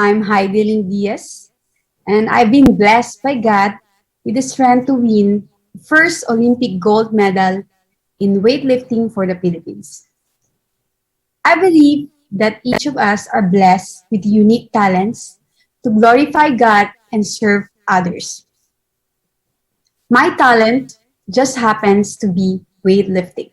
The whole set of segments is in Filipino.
I'm HIDILYN DIAZ, and I've been blessed by God with the strength to win the first Olympic gold medal in weightlifting for the Philippines. I believe that each of us are blessed with unique talents to glorify God and serve others. My talent just happens to be weightlifting.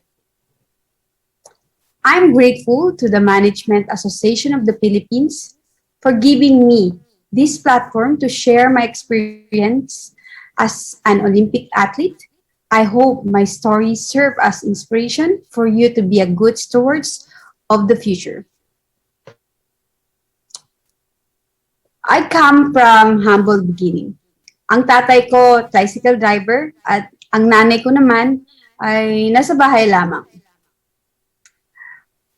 I'm grateful to the Management Association of the Philippines for giving me this platform to share my experience as an Olympic athlete. I hope my story serves as inspiration for you to be a good stewards of the future. I come from humble beginning. Ang tatay ko, tricycle driver, at ang nanay ko naman ay nasa bahay lamang.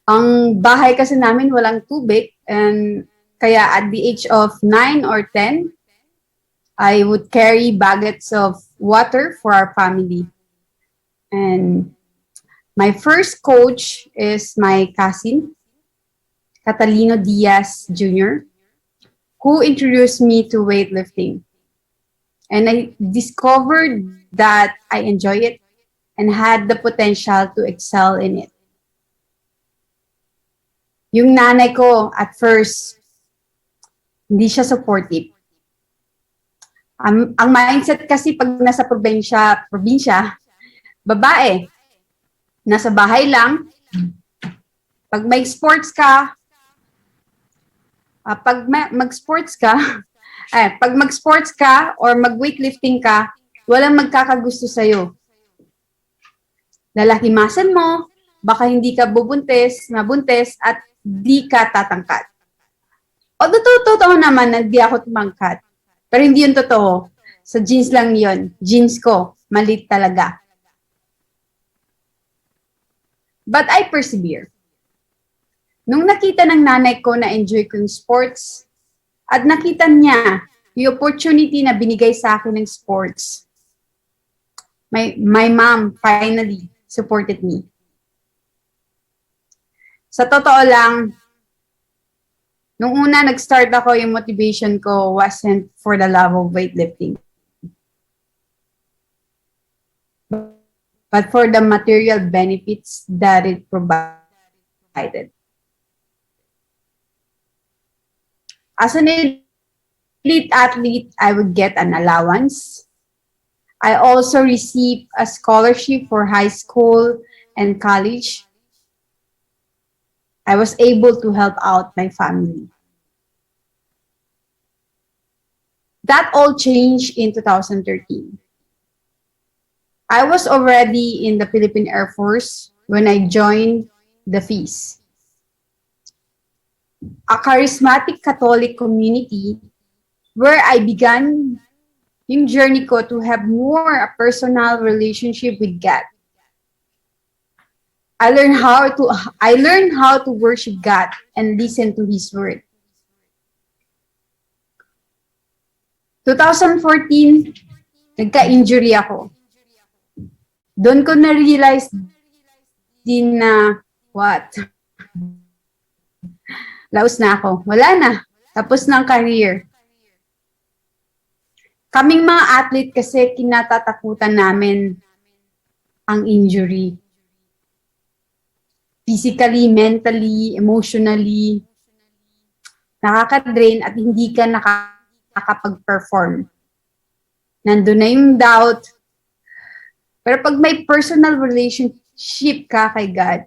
Ang bahay kasi namin walang tubig, and kaya at the age of 9 or 10, I would carry buckets of water for our family. And my first coach is my cousin, Catalino Diaz Jr., who introduced me to weightlifting. And I discovered that I enjoy it and had the potential to excel in it. Yung nanay ko, at first, hindi siya supportive. Ang mindset kasi pag nasa probinsya, babae, nasa bahay lang. Pag may sports ka, pag mag-sports ka or mag-weightlifting ka, walang magkakagusto sa'yo. Lalakimasan mo, baka hindi ka mabuntis, at di ka tatangkat. O totoo naman na di ako tumangkat. Pero hindi yun totoo. Sa jeans lang yun. Jeans ko, malit talaga. But I persevere. Nung nakita ng nanay ko na enjoy ko yung sports, at nakita niya yung opportunity na binigay sa akin ng sports, my mom finally supported me. Sa totoo lang, nung una nag-start ako, yung motivation ko wasn't for the love of weightlifting, but for the material benefits that it provided. As an elite athlete, I would get an allowance. I also received a scholarship for high school and college. I was able to help out my family. That all changed in 2013. I was already in the Philippine Air Force when I joined the FEAS, a charismatic Catholic community where I began yung journey ko to have more a personal relationship with God. I learned how to worship God and listen to His word. 2014, nagka-injury ako. Doon ko na-realize din na, laos na ako. Wala na. Tapos na ang career. Kaming mga athlete kasi kinatatakutan namin ang injury. Physically, mentally, emotionally, nakaka-drain at hindi ka nakakapag-perform. Nandun na yung doubt. Pero pag may personal relationship ka kay God,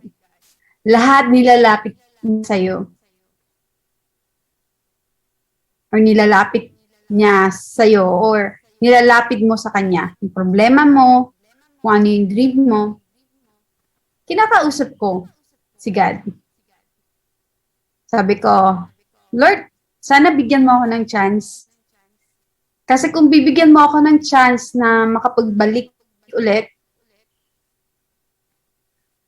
lahat nilalapit sa'yo. Or nilalapit niya sa'yo, or nilalapit mo sa Kanya. Yung problema mo, kung ano yung dream mo, kinakausap ko si God. Sabi ko, Lord, sana bigyan mo ako ng chance. Kasi kung bibigyan mo ako ng chance na makapagbalik ulit,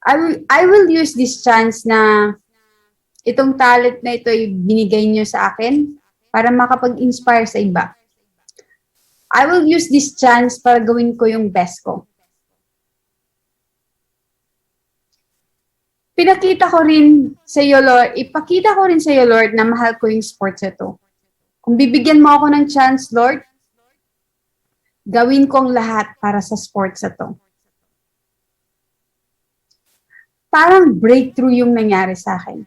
I will use this chance na itong talent na ito binigay niyo sa akin para makapag-inspire sa iba. I will use this chance para gawin ko yung best ko. Ipakita ko rin sa iyo, Lord, na mahal ko yung sports ito. Kung bibigyan mo ako ng chance, Lord, gawin kong lahat para sa sports na to. Parang breakthrough yung nangyari sa akin.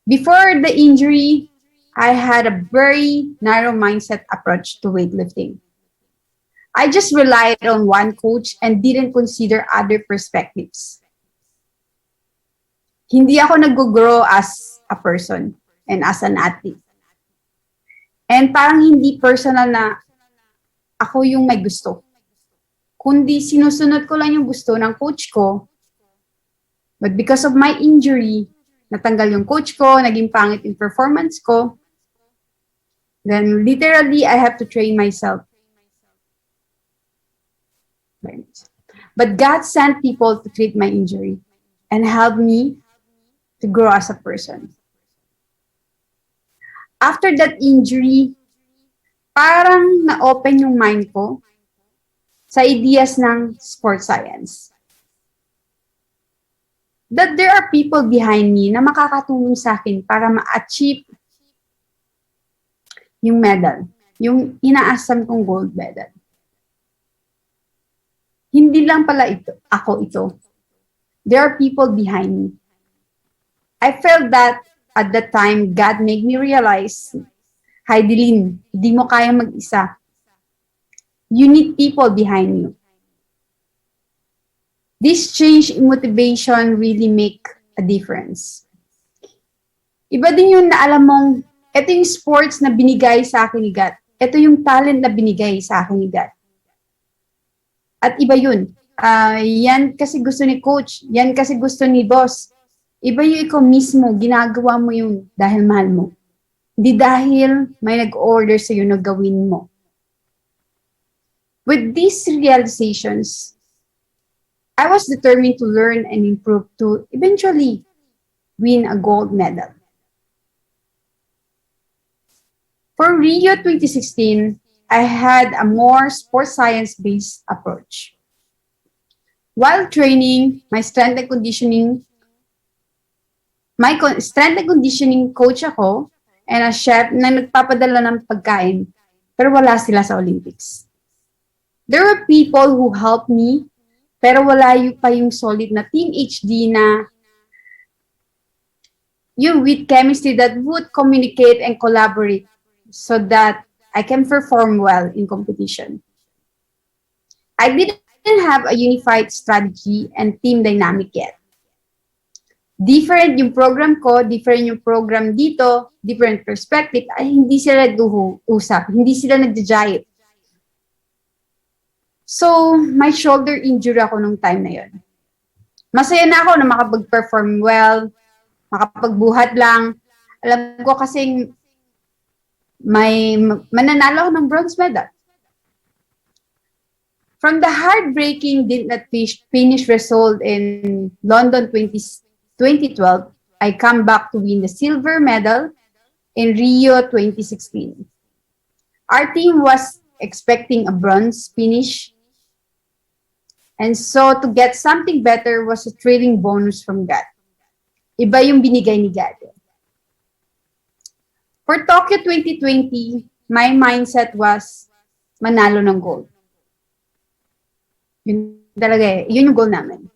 Before the injury, I had a very narrow mindset approach to weightlifting. I just relied on one coach and didn't consider other perspectives. Hindi ako nag-grow as a person and as an athlete. And parang hindi personal na ako yung may gusto. Kundi sinusunod ko lang yung gusto ng coach ko. But because of my injury, natanggal yung coach ko, naging pangit yung performance ko. Then literally, I have to train myself. But God sent people to treat my injury and help me to grow as a person. After that injury, parang na-open yung mind ko sa ideas ng sports science. That there are people behind me na makakatulong sa akin para ma-achieve yung medal, yung inaasam kong gold medal. Hindi lang pala ako ito. There are people behind me. I felt that at that time, God made me realize, HIDILYN, hindi mo kayang mag-isa. You need people behind you. This change in motivation really make a difference. Iba din yung naalam mong, ito yung sports na binigay sa akin ni God. Ito yung talent na binigay sa akin ni God. At iba yun. Yan kasi gusto ni coach. Yan kasi gusto ni boss. Iba yung ikaw mismo. Ginagawa mo yun dahil mahal mo. Hindi dahil may nag-order sa'yo na gawin mo. With these realizations, I was determined to learn and improve to eventually win a gold medal. For Rio 2016, I had a more sports science-based approach. While training, my strength and conditioning coach ako and a chef na nagpapadala ng pagkain, pero wala sila sa Olympics. There were people who helped me, pero wala pa yung solid na team HD na yung with chemistry that would communicate and collaborate so that I can perform well in competition. I didn't have a unified strategy and team dynamic yet. Different yung program ko, different yung program dito, different perspective, ay hindi sila nag-uusap, hindi sila nag-jive. So, my shoulder injury ako nung time na yun. Masaya na ako na makapag-perform well, makapagbuhat lang. Alam ko kasing mananalo ako ng bronze medal. From the heartbreaking did not finish result in London 2012, I come back to win the silver medal in Rio 2016. Our team was expecting a bronze finish. And so to get something better was a thrilling bonus from God. Iba yung binigay ni God. For Tokyo 2020, my mindset was manalo ng gold. Yun talaga eh. Yun yung goal namin.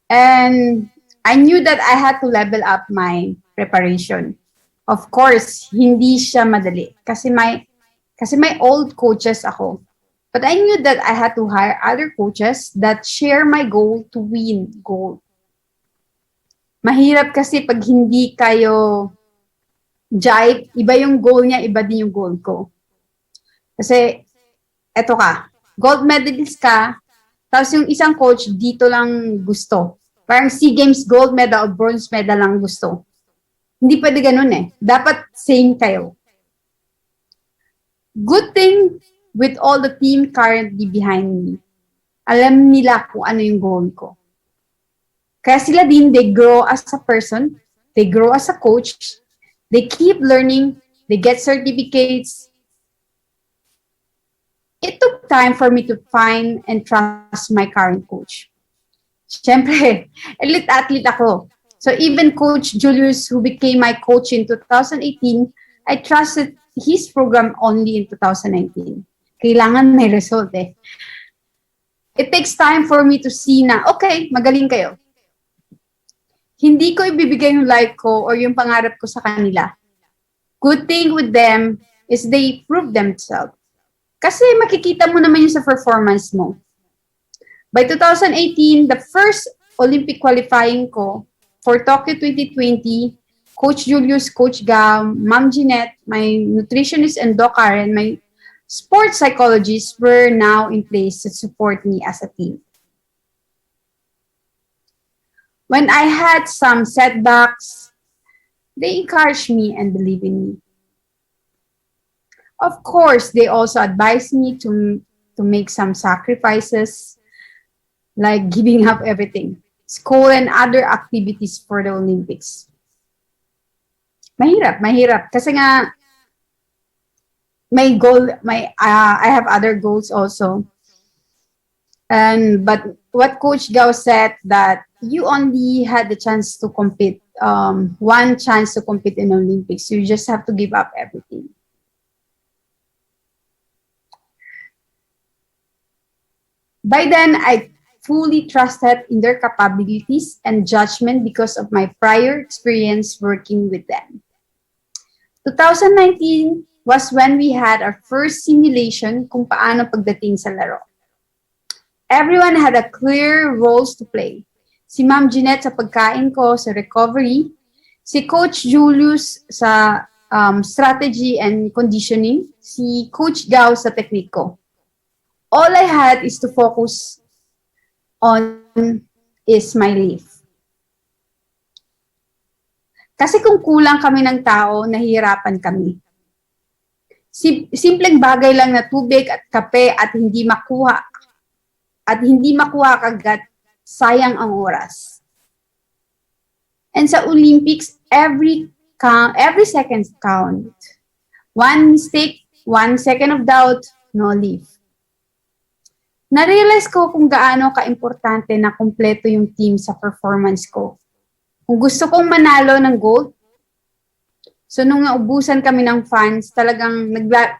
And I knew that I had to level up my preparation. Of course, hindi siya madali. Kasi may old coaches ako. But I knew that I had to hire other coaches that share my goal to win gold. Mahirap kasi pag hindi kayo jive, iba yung goal niya, iba din yung goal ko. Kasi, eto ka, gold medalist ka, tapos yung isang coach dito lang gusto. Parang SEA Games gold medal o bronze medal lang gusto. Hindi pwede ganun eh. Dapat same kayo. Good thing with all the team currently behind me, alam nila kung ano yung goal ko. Kaya sila din, they grow as a person, they grow as a coach, they keep learning, they get certificates. It took time for me to find and trust my current coach. Siyempre, elite athlete ako. So even Coach Julius, who became my coach in 2018, I trusted his program only in 2019. Kailangan may result eh. It takes time for me to see na, okay, magaling kayo. Hindi ko ibibigay yung like ko or yung pangarap ko sa kanila. Good thing with them is they prove themselves. Kasi makikita mo naman yun sa performance mo. By 2018, the first Olympic qualifying ko for Tokyo 2020, Coach Julius, Coach Gam, Ma'am Jeanette, my nutritionist and Doc Karen, my sports psychologists were now in place to support me as a team. When I had some setbacks, they encouraged me and believed in me. Of course, they also advised me to make some sacrifices, like giving up everything, school and other activities for the Olympics. Mahirap. Kasi nga, my goal, I have other goals also. But what Coach Gao said that you only had the chance to compete, one chance to compete in Olympics. You just have to give up everything. By then, I fully trusted in their capabilities and judgment because of my prior experience working with them. 2019 was when we had our first simulation kung paano pagdating sa laro. Everyone had a clear roles to play. Si Ma'am Jeanette sa pagkain ko, sa recovery. Si Coach Julius sa strategy and conditioning. Si Coach Gao sa technique ko. All I had is to focus on is my life. Kasi kung kulang kami ng tao, nahihirapan kami. Simpleng bagay lang na tubig at kape at hindi makuha kagad, sayang ang oras. And sa Olympics, every second count. One mistake, 1 second of doubt, no leave. Na-realize ko kung gaano ka-importante na kumpleto yung team sa performance ko. Kung gusto kong manalo ng gold, so nung naubusan kami ng fans, talagang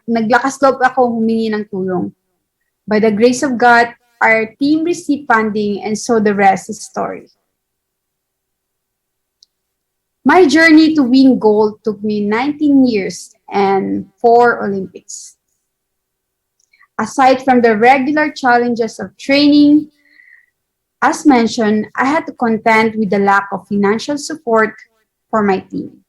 naglakas loob ako humingi ng tulong. By the grace of God, our team received funding and so the rest is story. My journey to win gold took me 19 years and 4 Olympics. Aside from the regular challenges of training, as mentioned, I had to contend with the lack of financial support for my team.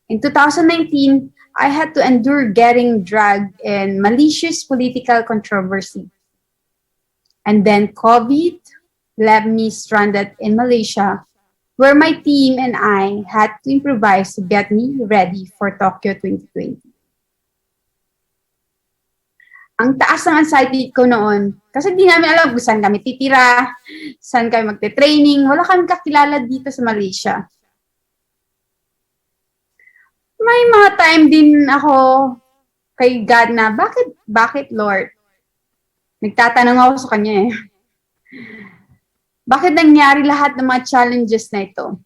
In 2019, I had to endure getting dragged in malicious political controversy. And then COVID left me stranded in Malaysia, where my team and I had to improvise to get me ready for Tokyo 2020. Ang taas ng anxiety ko noon, kasi di namin alam kung saan kami titira, saan kami magte-training, wala kami kakilala dito sa Malaysia. May mga time din ako kay God na, bakit Lord? Nagtatanong ako sa Kanya eh. Bakit nangyari lahat ng mga challenges na ito?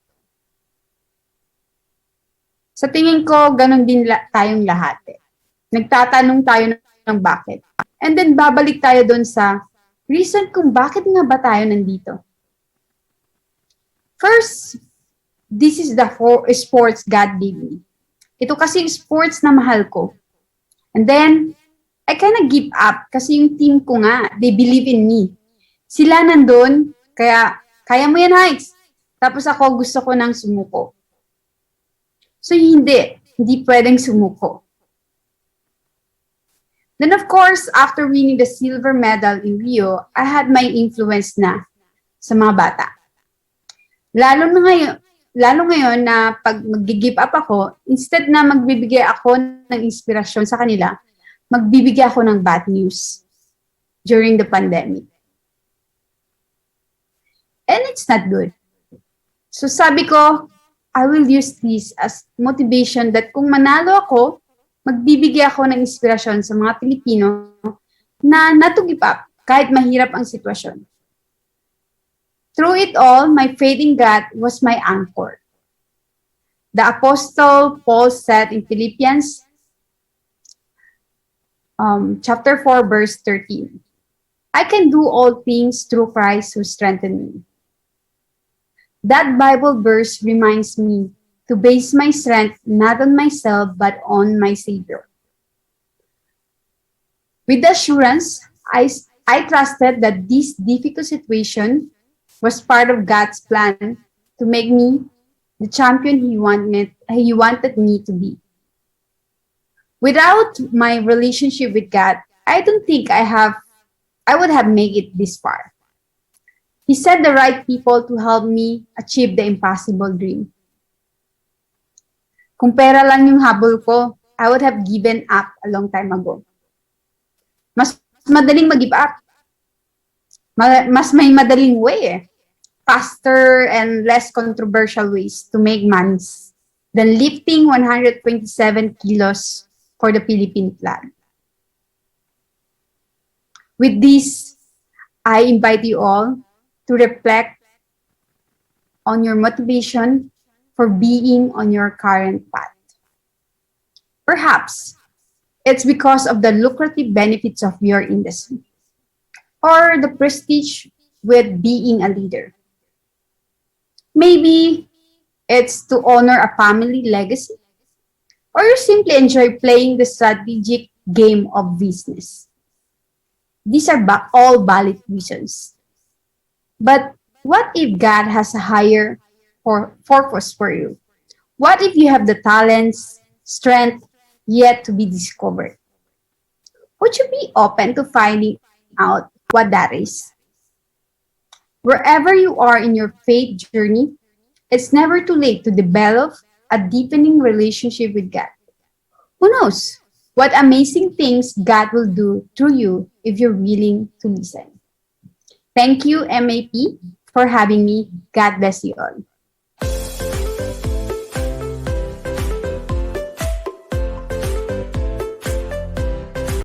Sa tingin ko, ganun din tayong lahat eh. Nagtatanong tayo ng bakit. And then babalik tayo doon sa reason kung bakit nga ba tayo nandito. First, this is the sports God gave me. Ito kasi yung sports na mahal ko. And then, I kinda give up kasi yung team ko nga, they believe in me. Sila nandun, kaya mo yan, Hikes. Tapos ako gusto ko nang sumuko. So hindi pwedeng sumuko. Then of course, after winning the silver medal in Rio, I had my influence na sa mga bata. Lalo ngayon na pag mag-give up ako, instead na magbibigay ako ng inspirasyon sa kanila, magbibigay ako ng bad news during the pandemic. And it's not good. So sabi ko, I will use this as motivation that kung manalo ako, magbibigay ako ng inspirasyon sa mga Pilipino na not to give up kahit mahirap ang sitwasyon. Through it all, my faith in God was my anchor. The Apostle Paul said in Philippians chapter 4, verse 13, I can do all things through Christ who strengthened me. That Bible verse reminds me to base my strength not on myself but on my Savior. With assurance, I trusted that this difficult situation was part of God's plan to make me the champion He wanted me to be. Without my relationship with God, I don't think I would have made it this far. He sent the right people to help me achieve the impossible dream. Kung pera lang yung habol ko, I would have given up a long time ago. Mas madaling mag-give up. Mas may madaling way eh. Faster and less controversial ways to make money than lifting 127 kilos for the Philippine flag. With this, I invite you all to reflect on your motivation for being on your current path. Perhaps it's because of the lucrative benefits of your industry or the prestige with being a leader. Maybe it's to honor a family legacy, or you simply enjoy playing the strategic game of business. These are all valid reasons. But what if God has a higher purpose for you? What if you have the talents, strength yet to be discovered? Would you be open to finding out what that is? Wherever you are in your faith journey, it's never too late to develop a deepening relationship with God. Who knows what amazing things God will do through you if you're willing to listen. Thank you, MAP, for having me. God bless you all.